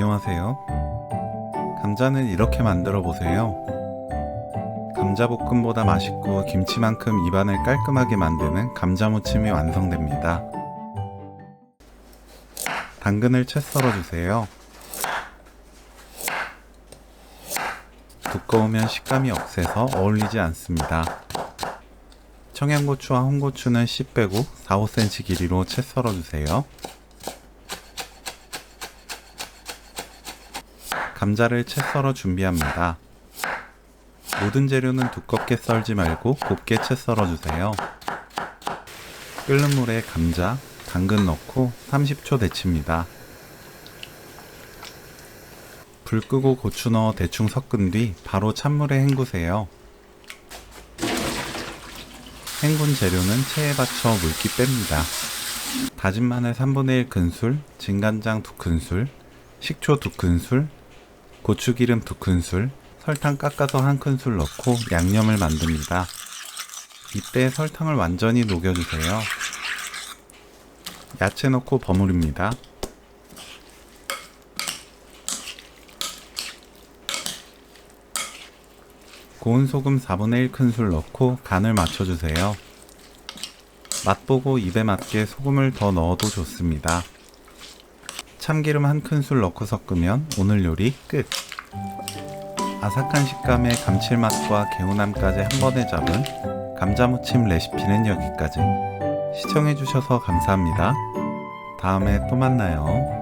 안녕하세요. 감자는 이렇게 만들어 보세요. 감자볶음보다 맛있고 김치만큼 입안을 깔끔하게 만드는 감자무침이 완성됩니다. 당근을 채 썰어 주세요. 두꺼우면 식감이 억세서 어울리지 않습니다. 청양고추와 홍고추는 씨 빼고 4-5cm 길이로 채 썰어 주세요. 감자를 채 썰어 준비합니다. 모든 재료는 두껍게 썰지 말고 곱게 채 썰어 주세요. 끓는 물에 감자, 당근 넣고 30초 데칩니다. 불 끄고 고추 넣어 대충 섞은 뒤 바로 찬물에 헹구세요. 헹군 재료는 체에 받쳐 물기 뺍니다. 다진 마늘 1/3 큰술, 진간장 2큰술, 식초 2큰술, 고추기름 2큰술, 설탕 깎아서 1큰술 넣고 양념을 만듭니다. 이때 설탕을 완전히 녹여주세요. 야채 넣고 버무립니다. 고운 소금 1/4 큰술 넣고 간을 맞춰주세요. 맛보고 입에 맞게 소금을 더 넣어도 좋습니다. 참기름 1큰술 넣고 섞으면 오늘 요리 끝! 아삭한 식감에 감칠맛과 개운함까지 한 번에 잡은 감자무침 레시피는 여기까지. 시청해주셔서 감사합니다. 다음에 또 만나요.